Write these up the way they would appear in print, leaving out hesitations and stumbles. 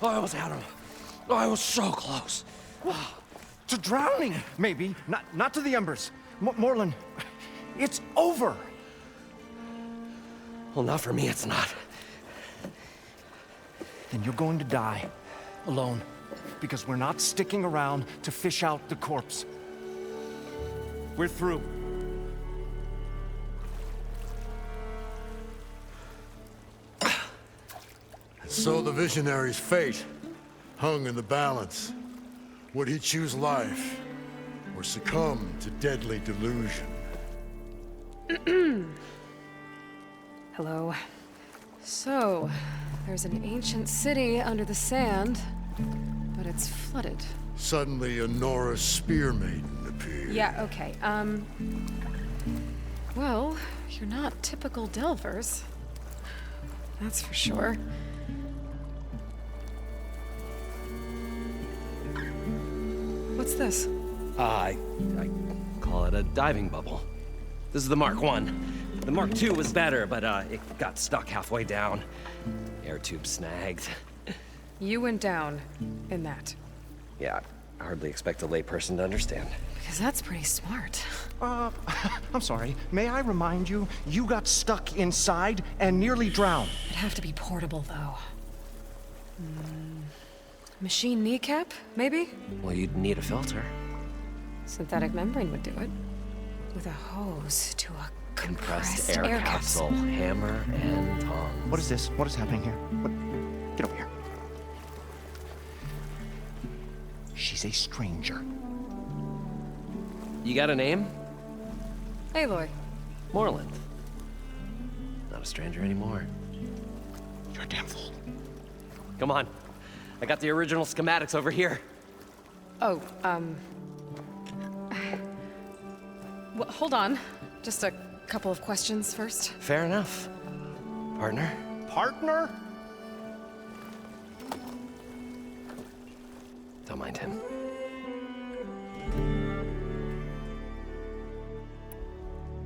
I almost had him. I was so close. To drowning, maybe. Not to the embers. Morlund, it's over. Well, not for me, it's not. Then you're going to die. Alone. Because we're not sticking around to fish out the corpse. We're through. So the visionary's fate hung in the balance. Would he choose life or succumb to deadly delusion? Hello. So, there's an ancient city under the sand, but it's flooded. Suddenly, a Norris spear maiden appeared. Yeah, okay, well, you're not typical Delvers. That's for sure. What's this? I call it a diving bubble. This is the Mark 1. The Mark 2 was better, but it got stuck halfway down. Air tube snagged. You went down in that. Yeah, I hardly expect a layperson to understand. Because that's pretty smart. I'm sorry. May I remind you, you got stuck inside and nearly drowned. It'd have to be portable, though. Machine kneecap, maybe? Well, you'd need a filter. Synthetic membrane would do it. With a hose to a Compressed air capsule, hammer and tongs. What is this? What is happening here? Get over here. She's a stranger. You got a name? Aloy. Moreland. Not a stranger anymore. You're a damn fool. Come on. I got the original schematics over here. Oh, well, hold on. Just a couple of questions first. Fair enough. Partner? Partner? Don't mind him.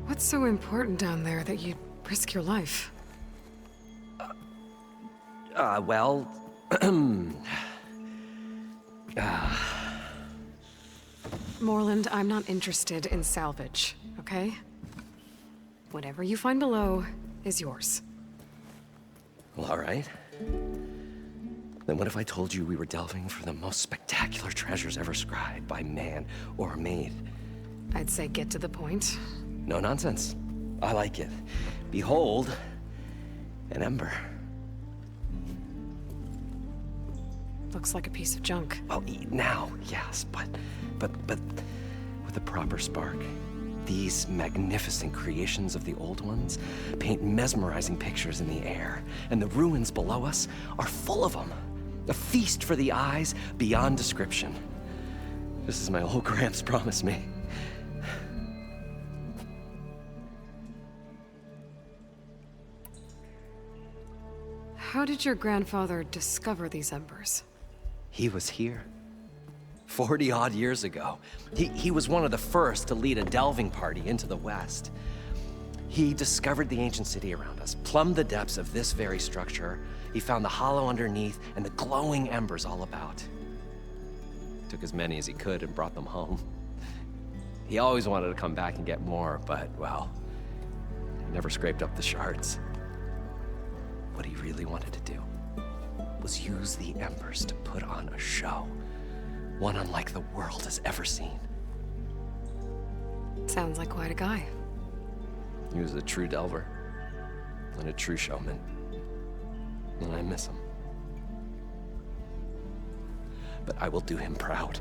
What's so important down there that you'd risk your life? Well... Moreland, I'm not interested in salvage, okay? Whatever you find below is yours. Well, all right. Then what if I told you we were delving for the most spectacular treasures ever scribed by man or maid? I'd say get to the point. No nonsense. I like it. Behold, an ember. Looks like a piece of junk. Well, now, yes, but with a proper spark. These magnificent creations of the old ones paint mesmerizing pictures in the air, and the ruins below us are full of them. A feast for the eyes beyond description. Just as my old Gramps promised me. How did your grandfather discover these embers? He was here. 40-odd years ago. He was one of the first to lead a delving party into the West. He discovered the ancient city around us, plumbed the depths of this very structure. He found the hollow underneath and the glowing embers all about. Took as many as he could and brought them home. He always wanted to come back and get more, but, well, he never scraped up the shards. What he really wanted to do was use the embers to put on a show. One unlike the world has ever seen. Sounds like quite a guy. He was a true delver and a true showman. And I miss him. But I will do him proud.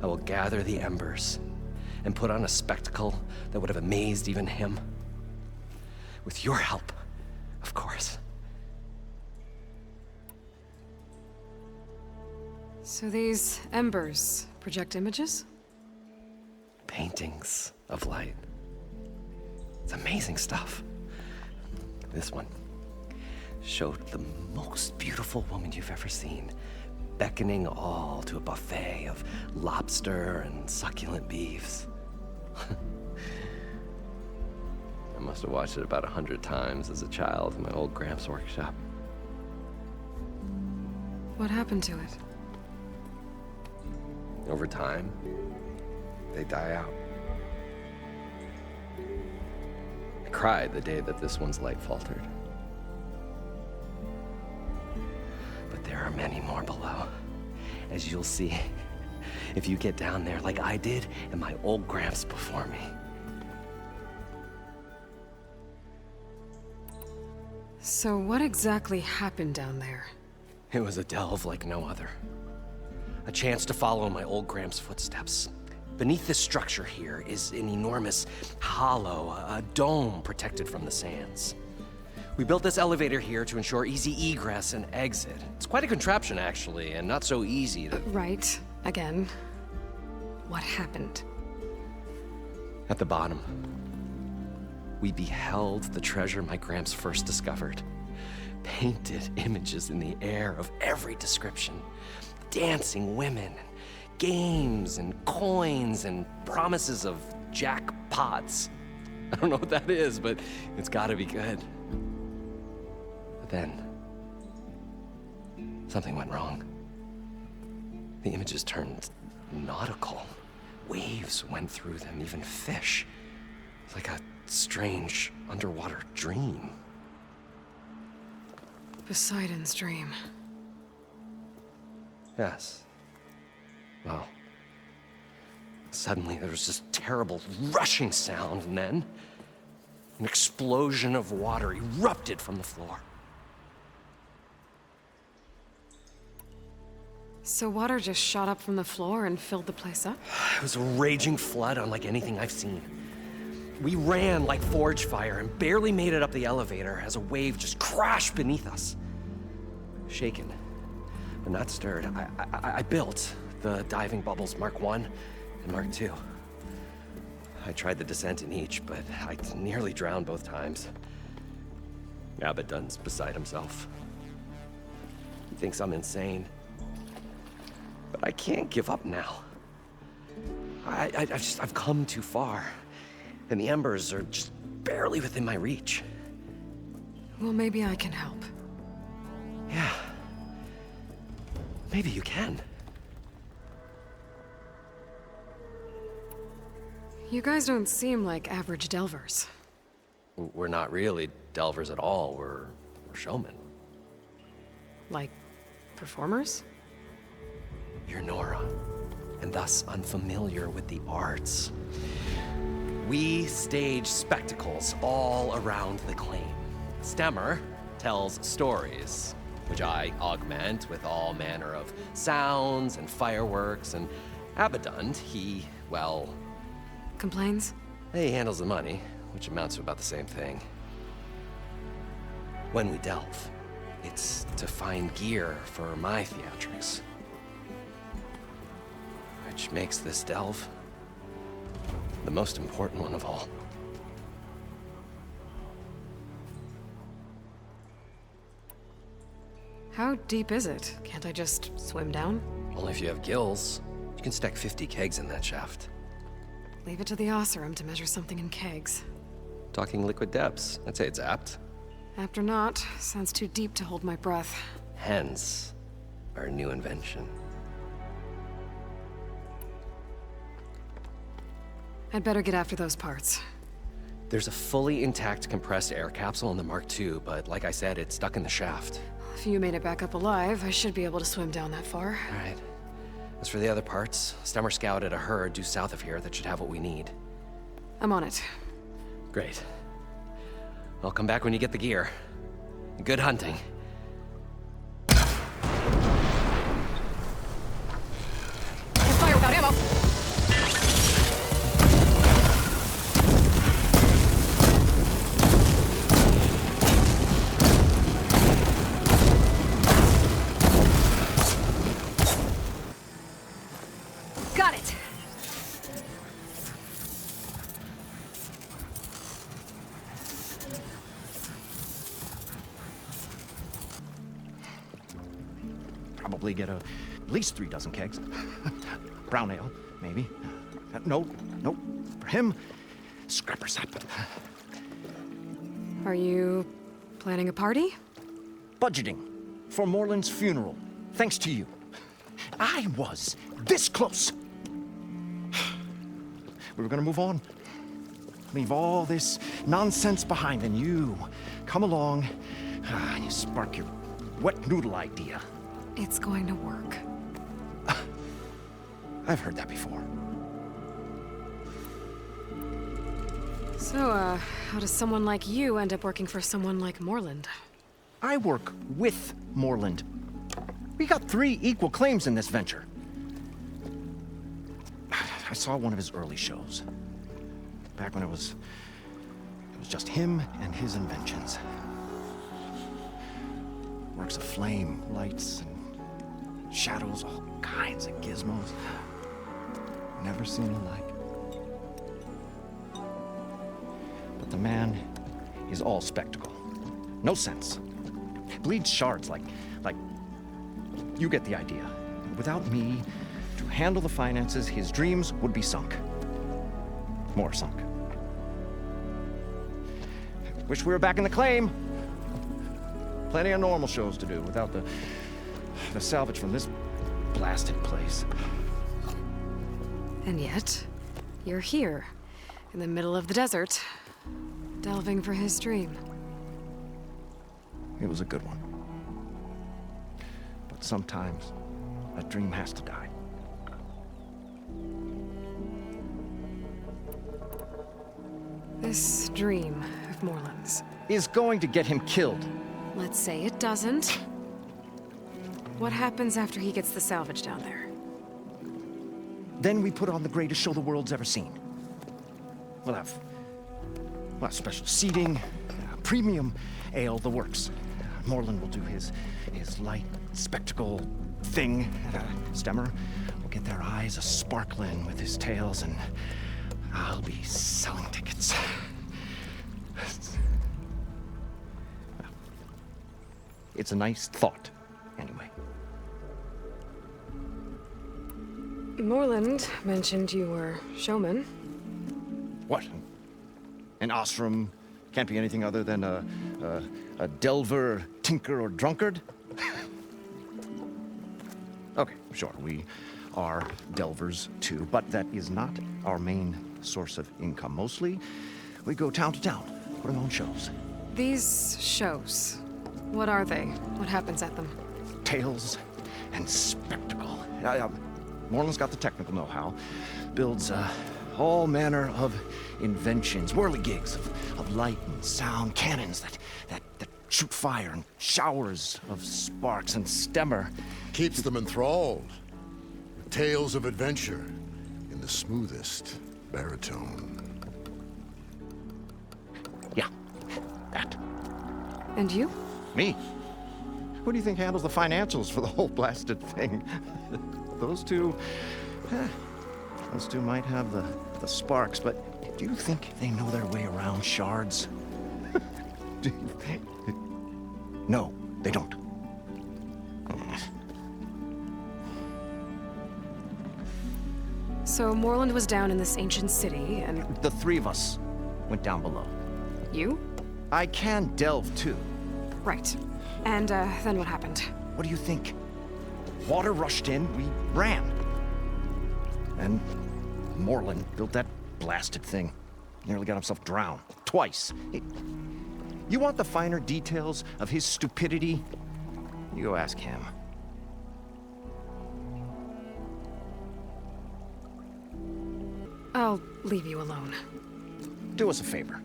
I will gather the embers and put on a spectacle that would have amazed even him. With your help, of course. So these embers project images? Paintings of light. It's amazing stuff. This one showed the most beautiful woman you've ever seen, beckoning all to a buffet of lobster and succulent beefs. I must have watched it about 100 times as a child in my old Gramps workshop. What happened to it? Over time, they die out. I cried the day that this one's light faltered. But there are many more below, as you'll see if you get down there like I did and my old Gramps before me. So what exactly happened down there? It was a delve like no other. A chance to follow my old Gramps' footsteps. Beneath this structure here is an enormous hollow, a dome protected from the sands. We built this elevator here to ensure easy egress and exit. It's quite a contraption, actually, and not so easy to... Right. Again. What happened? At the bottom, we beheld the treasure my Gramps first discovered. Painted images in the air of every description. Dancing women, games and coins and promises of jackpots. I don't know what that is, but it's gotta be good. But then, something went wrong. The images turned nautical. Waves went through them, even fish. Like a strange underwater dream. Poseidon's dream. Yes. Well, suddenly there was this terrible rushing sound, and then an explosion of water erupted from the floor. So water just shot up from the floor and filled the place up? It was a raging flood unlike anything I've seen. We ran like forge fire and barely made it up the elevator as a wave just crashed beneath us. Shaken, but not stirred, I built the diving bubbles Mark 1 and Mark 2. I tried the descent in each, but I nearly drowned both times. Abaddon's beside himself. He thinks I'm insane. But I can't give up now. I've come too far. And the embers are just barely within my reach. Well, maybe I can help. Yeah. Maybe you can. You guys don't seem like average delvers. We're not really delvers at all. We're showmen. Like, performers? You're Nora, and thus unfamiliar with the arts. We stage spectacles all around the claim. Stemmer tells stories, which I augment with all manner of sounds and fireworks, and Abaddon, he, well... Complains? He handles the money, which amounts to about the same thing. When we delve, it's to find gear for my theatrics. Which makes this delve the most important one of all. How deep is it? Can't I just swim down? Only if you have gills. You can stack 50 kegs in that shaft. Leave it to the Oseram to measure something in kegs. Talking liquid depths, I'd say it's apt. Apt or not, sounds too deep to hold my breath. Hence, our new invention. I'd better get after those parts. There's a fully intact compressed air capsule in the Mark II, but like I said, it's stuck in the shaft. If you made it back up alive, I should be able to swim down that far. All right. As for the other parts, Stemmer scouted a herd due south of here that should have what we need. I'm on it. Great. I'll come back when you get the gear. Good hunting. Can't fire without ammo! Got it! Probably get a at least 3 dozen kegs. Brown ale, maybe. No. For him, scrapper sap. Are you planning a party? Budgeting for Morland's funeral, thanks to you. I was this close. We were gonna move on. Leave all this nonsense behind, and you come along and you spark your wet noodle idea. It's going to work. I've heard that before. So, how does someone like you end up working for someone like Morland? I work with Morland. We got 3 equal claims in this venture. I saw one of his early shows. Back when it was just him and his inventions. Works of flame, lights, and shadows, all kinds of gizmos. Never seen the like. But the man is all spectacle. No sense. Bleeds shards like you get the idea. Without me to handle the finances, his dreams would be sunk. More sunk. Wish we were back in the claim. Plenty of normal shows to do without the salvage from this blasted place. And yet, you're here, in the middle of the desert, delving for his dream. It was a good one. But sometimes, a dream has to die. This dream of Morland's. Is going to get him killed. Let's say it doesn't. What happens after he gets the salvage down there? Then we put on the greatest show the world's ever seen. We'll have special seating, premium ale, the works. Morland will do his light spectacle thing. Stemmer will get their eyes a-sparkling with his tales, and I'll be selling tickets. It's a nice thought, anyway. Morland mentioned you were showman. What? An Oseram can't be anything other than a delver, tinker, or drunkard? Okay, sure, we are delvers too, but that is not our main source of income. Mostly, we go town to town, putting on shows. These shows, what are they? What happens at them? Tales and spectacle. Morland's got the technical know-how. Builds all manner of inventions, whirligigs of light and sound, cannons that shoot fire, and showers of sparks, and Stemmer Keeps them enthralled with tales of adventure in the smoothest baritone. Yeah, that. And you? Me? Who do you think handles the financials for the whole blasted thing? Those two might have the sparks, but do you think they know their way around shards? No, they don't. So Morland was down in this ancient city, and The 3 of us went down below. you? I can delve too. Right. And then what happened? What do you think? Water rushed in, we ran. And Morland built that blasted thing. Nearly got himself drowned. Twice. You want the finer details of his stupidity? You go ask him. I'll leave you alone. Do us a favor.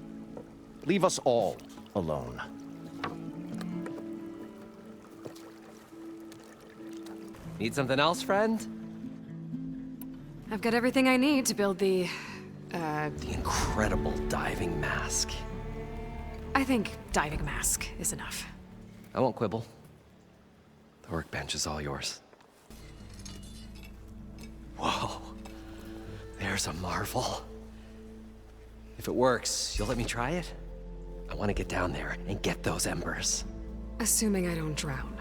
Leave us all alone. Need something else, friend? I've got everything I need to build the Incredible diving mask. I think diving mask is enough. I won't quibble. The workbench is all yours. Whoa. There's a marvel. If it works, you'll let me try it? I want to get down there and get those embers. Assuming I don't drown.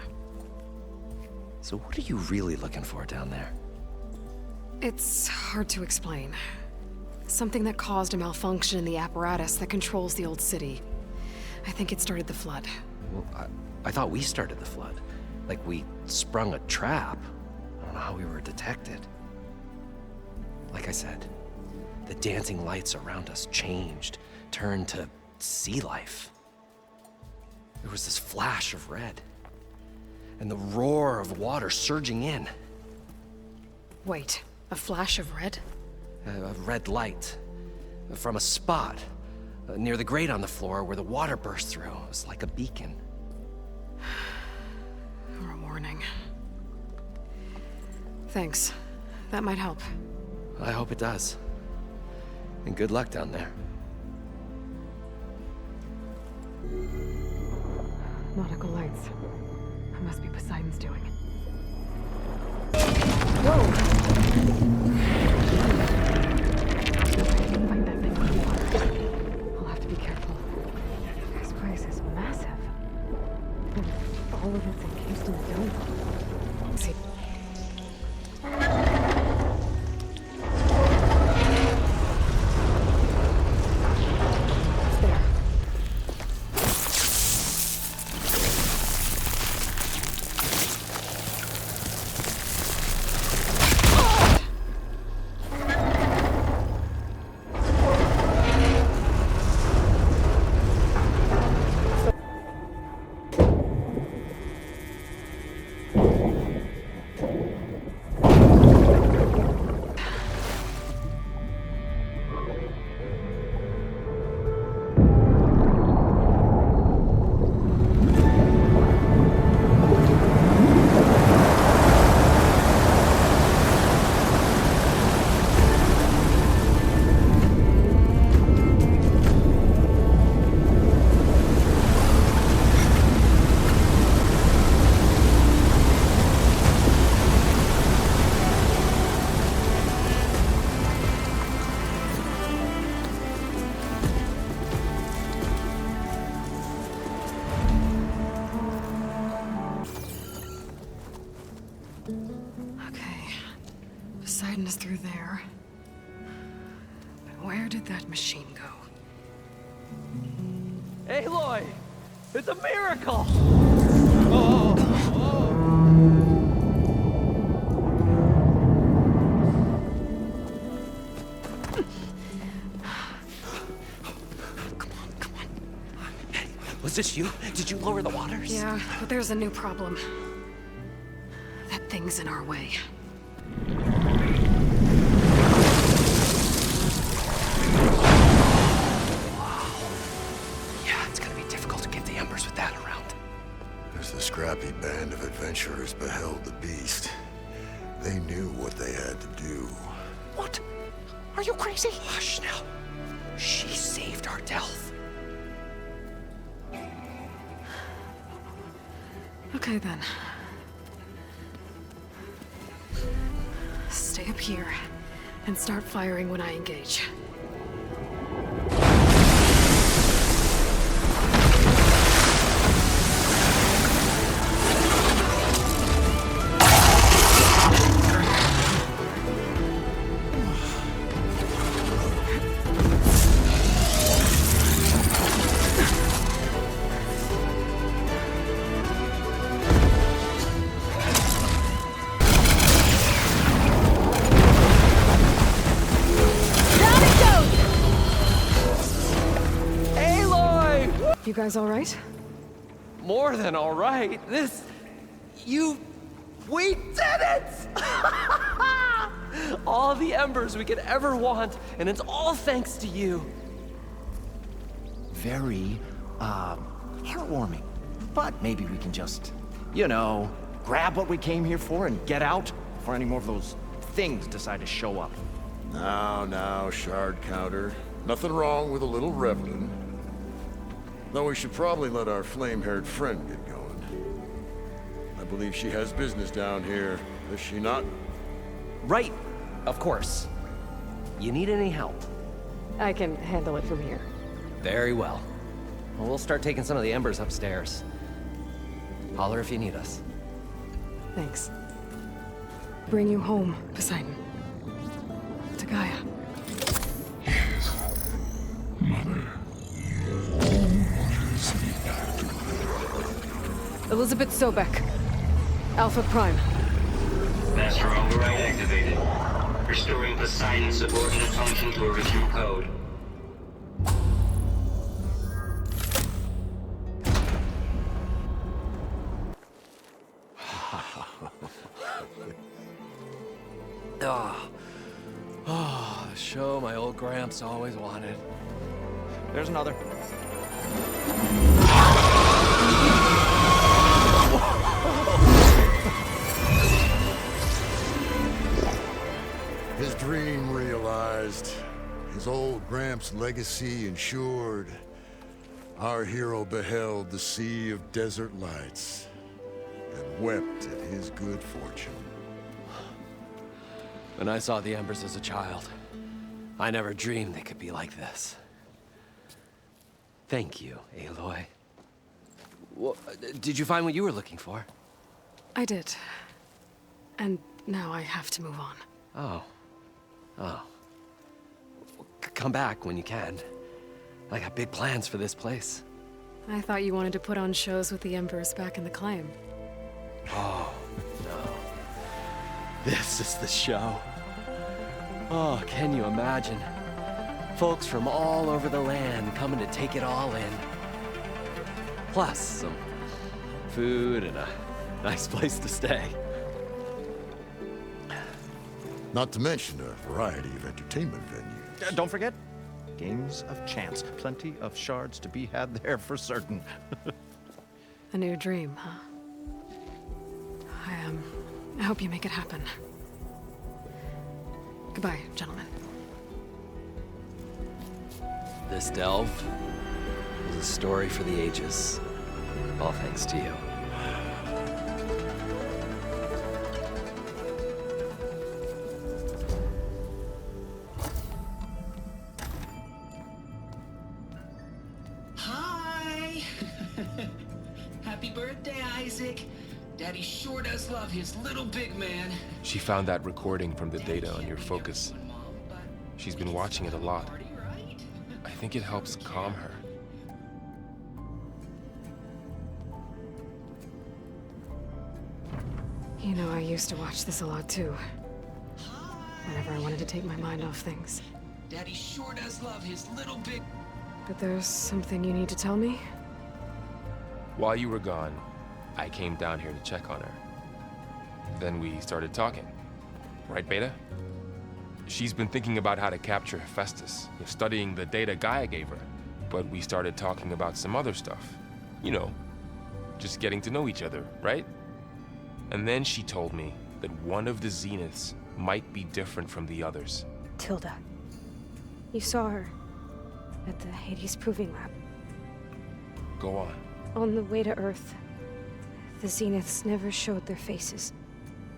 So what are you really looking for down there? It's hard to explain. Something that caused a malfunction in the apparatus that controls the old city. I think it started the flood. Well, I thought we started the flood. Like we sprung a trap. I don't know how we were detected. Like I said, the dancing lights around us changed, turned to sea life. There was this flash of red, and the roar of water surging in. Wait, a flash of red? A red light from a spot near the grate on the floor where the water burst through. It was like a beacon. Or a warning. Thanks. That might help. I hope it does. And good luck down there. Nautical lights. That must be Poseidon's doing. Whoa! Fight that thing with the water. I'll have to be careful. This place is massive. And all of it's encased in the dome. See. Poseidon is through there. But where did that machine go? Aloy! It's a miracle! Come on. Hey, was this you? Did you lower the waters? Yeah, but there's a new problem. That thing's in our way. Yeah, it's gonna be difficult to get the embers with that around. As the scrappy band of adventurers beheld the beast, they knew what they had to do. What? Are you crazy? Hush now. She saved our Delph. Okay then. Stay up here and start firing when I engage. You guys all right? More than all right. We did it! All the embers we could ever want, and it's all thanks to you. Very, heartwarming. But maybe we can just, you know, grab what we came here for and get out before any more of those things decide to show up. Now, shard counter. Nothing wrong with a little reveling. Though we should probably let our flame-haired friend get going. I believe she has business down here, does she not? Right, of course. You need any help? I can handle it from here. Very well. Well, we'll start taking some of the embers upstairs. Holler if you need us. Thanks. Bring you home, Poseidon. To Gaia. Elizabeth Sobek. Alpha Prime. Master override activated. Restoring Poseidon's subordinate function to original code. The show my old Gramps always wanted. There's another. His dream realized. His old Gramps' legacy ensured. Our hero beheld the sea of desert lights and wept at his good fortune. When I saw the Embers as a child, I never dreamed they could be like this. Thank you, Aloy. Well, did you find what you were looking for? I did. And now I have to move on. Oh. Well, come back when you can. I got big plans for this place. I thought you wanted to put on shows with the Embers back in the Claim. Oh, no. This is the show. Oh, can you imagine? Folks from all over the land coming to take it all in. Plus some food and a nice place to stay. Not to mention a variety of entertainment venues. Don't forget, games of chance. Plenty of shards to be had there for certain. A new dream, huh? I hope you make it happen. Goodbye, gentlemen. This delve is a story for the ages. All thanks to you. Hi! Happy birthday, Isaac. Daddy sure does love his little big man. She found that recording from the data on your focus. She's been watching it a lot. I think it helps calm her. You know, I used to watch this a lot too. Whenever I wanted to take my mind off things. Daddy sure does love his little big... But there's something you need to tell me? While you were gone, I came down here to check on her. Then we started talking. Right, Beta? She's been thinking about how to capture Hephaestus, studying the data Gaia gave her. But we started talking about some other stuff. You know, just getting to know each other, right? And then she told me that one of the Zeniths might be different from the others. Tilda. You saw her at the Hades Proving Lab. Go on. On the way to Earth, the Zeniths never showed their faces.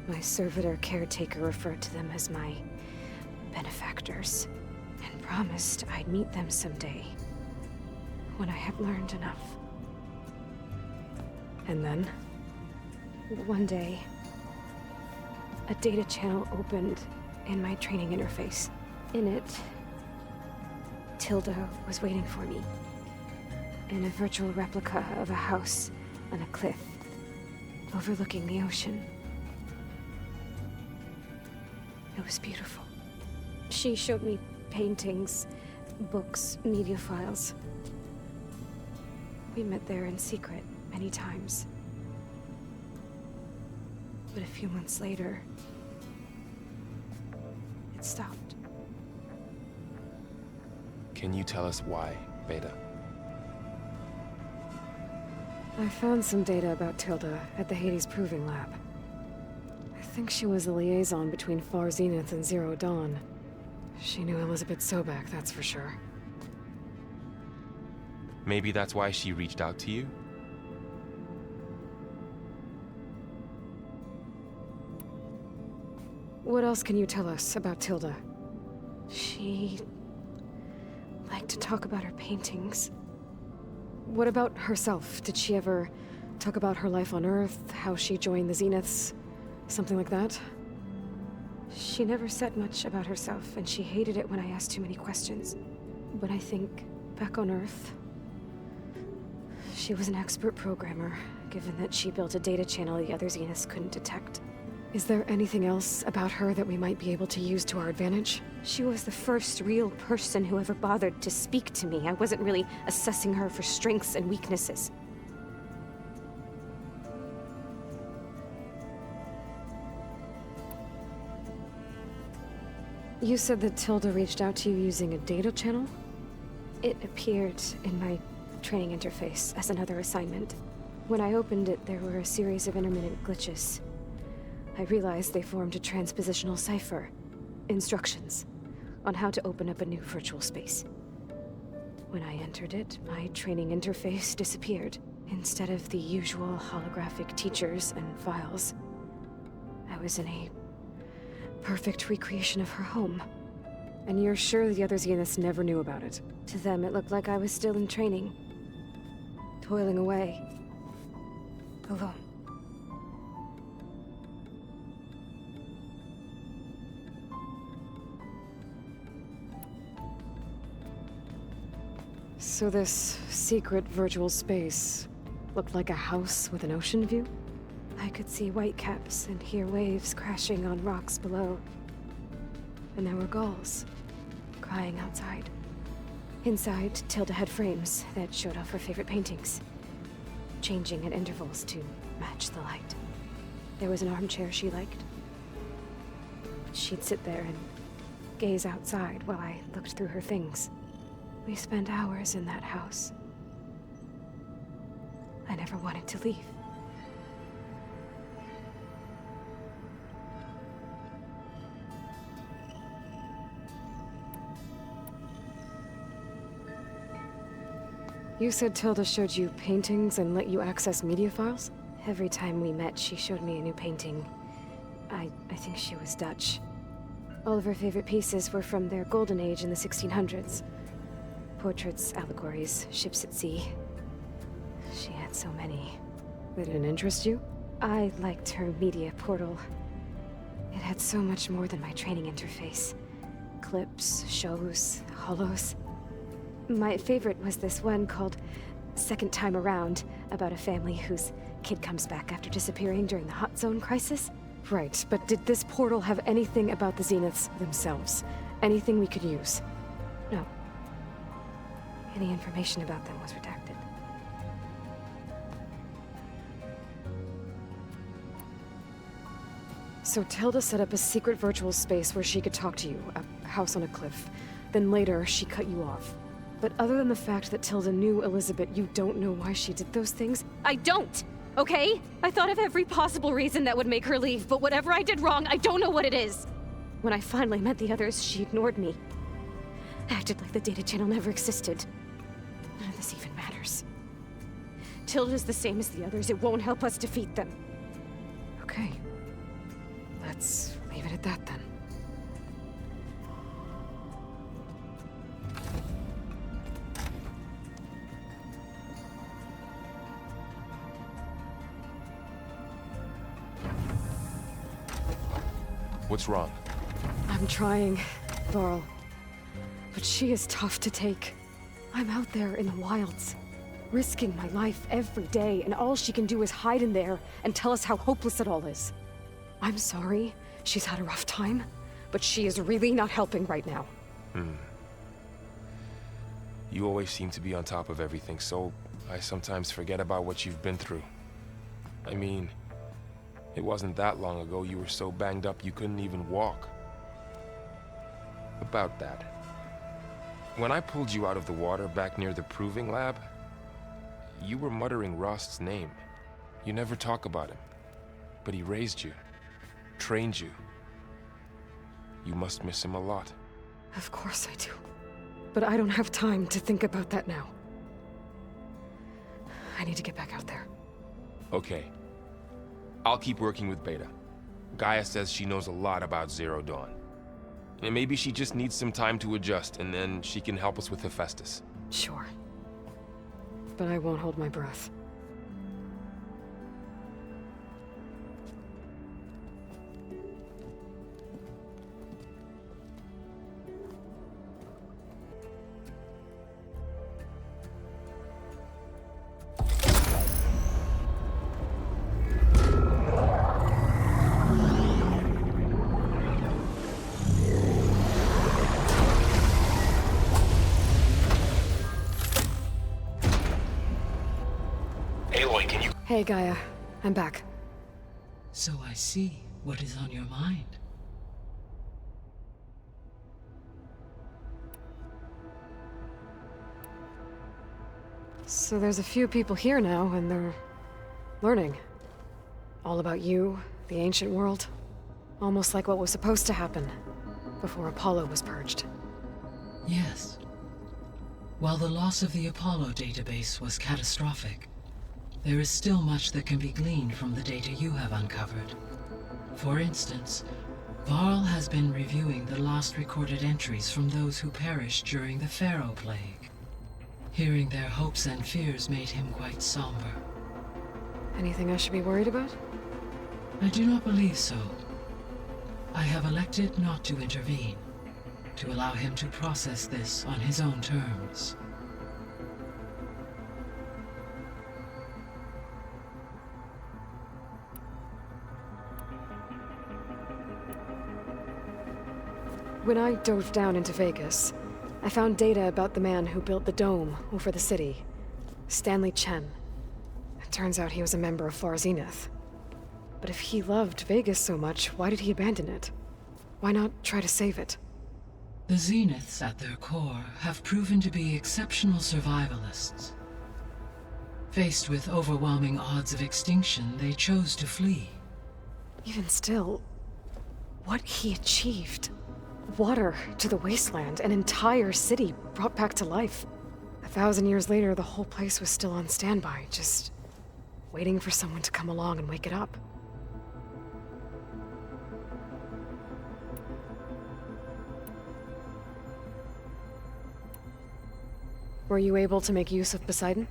My servitor caretaker referred to them as my benefactors, and promised I'd meet them someday, when I had learned enough. And then? One day, a data channel opened in my training interface. In it, Tilda was waiting for me, in a virtual replica of a house on a cliff, overlooking the ocean. It was beautiful. She showed me paintings, books, media files. We met there in secret many times. But a few months later, it stopped. Can you tell us why, Beta? I found some data about Tilda at the Hades Proving Lab. I think she was the liaison between Far Zenith and Zero Dawn. She knew Elizabeth Sobek, that's for sure. Maybe that's why she reached out to you? What else can you tell us about Tilda? She liked to talk about her paintings. What about herself? Did she ever talk about her life on Earth, how she joined the Zeniths? Something like that? She never said much about herself, and she hated it when I asked too many questions. When I think back on Earth, she was an expert programmer, given that she built a data channel the other Zeniths couldn't detect. Is there anything else about her that we might be able to use to our advantage? She was the first real person who ever bothered to speak to me. I wasn't really assessing her for strengths and weaknesses. You said that Tilda reached out to you using a data channel? It appeared in my training interface as another assignment. When I opened it, there were a series of intermittent glitches. I realized they formed a transpositional cipher. Instructions on how to open up a new virtual space. When I entered it, my training interface disappeared. Instead of the usual holographic teachers and files, I was in a perfect recreation of her home. And you're sure the other Zeniths never knew about it? To them, it looked like I was still in training. Toiling away. Alone. So this secret virtual space looked like a house with an ocean view? I could see whitecaps and hear waves crashing on rocks below. And there were gulls crying outside. Inside, Tilda had frames that showed off her favorite paintings, changing at intervals to match the light. There was an armchair she liked. She'd sit there and gaze outside while I looked through her things. We spent hours in that house. I never wanted to leave. You said Tilda showed you paintings and let you access media files? Every time we met, she showed me a new painting. I think she was Dutch. All of her favorite pieces were from their golden age in the 1600s. Portraits, allegories, ships at sea. She had so many. They didn't interest you? I liked her media portal. It had so much more than my training interface. Clips, shows, holos. My favorite was this one called Second Time Around, about a family whose kid comes back after disappearing during the Hot Zone crisis. Right, but did this portal have anything about the Zeniths themselves? Anything we could use? No. Any information about them was redacted. So Tilda set up a secret virtual space where she could talk to you, a house on a cliff. Then later, she cut you off. But other than the fact that Tilda knew Elizabeth, you don't know why she did those things? I don't! Okay? I thought of every possible reason that would make her leave, but whatever I did wrong, I don't know what it is. When I finally met the others, she ignored me. Acted like the data channel never existed. None of this even matters. Tilda's the same as the others. It won't help us defeat them. Okay. Let's leave it at that then. What's wrong? I'm trying, Varl. But she is tough to take. I'm out there in the wilds, risking my life every day, and all she can do is hide in there and tell us how hopeless it all is. I'm sorry she's had a rough time, but she is really not helping right now. You always seem to be on top of everything, so I sometimes forget about what you've been through. I mean, it wasn't that long ago you were so banged up you couldn't even walk. About that. When I pulled you out of the water back near the proving lab, you were muttering Rost's name. You never talk about him. But he raised you, trained you. You must miss him a lot. Of course I do. But I don't have time to think about that now. I need to get back out there. Okay. I'll keep working with Beta. Gaia says she knows a lot about Zero Dawn. And maybe she just needs some time to adjust, and then she can help us with Hephaestus. Sure. But I won't hold my breath. Hey, Gaia. I'm back. So I see what is on your mind. So there's a few people here now, and they're learning. All about you, the ancient world. Almost like what was supposed to happen before Apollo was purged. Yes. While the loss of the Apollo database was catastrophic, there is still much that can be gleaned from the data you have uncovered. For instance, Varl has been reviewing the last recorded entries from those who perished during the Pharaoh Plague. Hearing their hopes and fears made him quite somber. Anything I should be worried about? I do not believe so. I have elected not to intervene, to allow him to process this on his own terms. When I dove down into Vegas, I found data about the man who built the dome over the city, Stanley Chen. It turns out he was a member of Far Zenith. But if he loved Vegas so much, why did he abandon it? Why not try to save it? The Zeniths at their core have proven to be exceptional survivalists. Faced with overwhelming odds of extinction, they chose to flee. Even still, what he achieved. Water to the wasteland, an entire city brought back to life. 1,000 years later, the whole place was still on standby, just waiting for someone to come along and wake it up. Were you able to make use of Poseidon?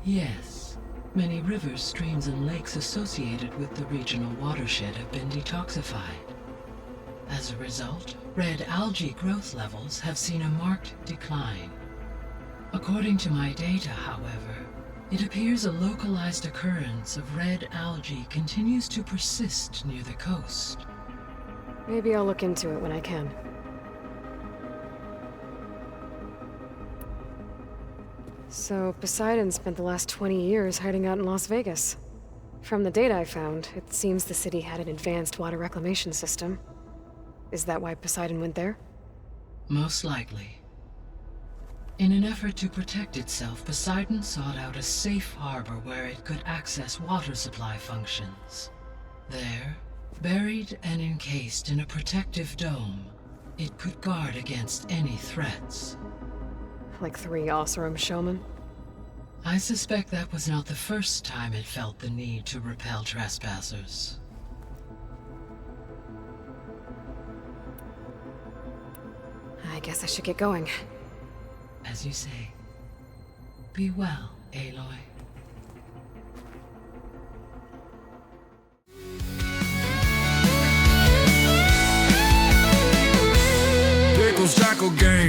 Yes. Many rivers, streams, and lakes associated with the regional watershed have been detoxified. As a result, red algae growth levels have seen a marked decline. According to my data, however, it appears a localized occurrence of red algae continues to persist near the coast. Maybe I'll look into it when I can. So, Poseidon spent the last 20 years hiding out in Las Vegas. From the data I found, it seems the city had an advanced water reclamation system. Is that why Poseidon went there? Most likely. In an effort to protect itself, Poseidon sought out a safe harbor where it could access water supply functions. There, buried and encased in a protective dome, it could guard against any threats. Like 3 Oseram showmen? I suspect that was not the first time it felt the need to repel trespassers. I guess I should get going. As you say. Be well, Aloy. Jackal Gang.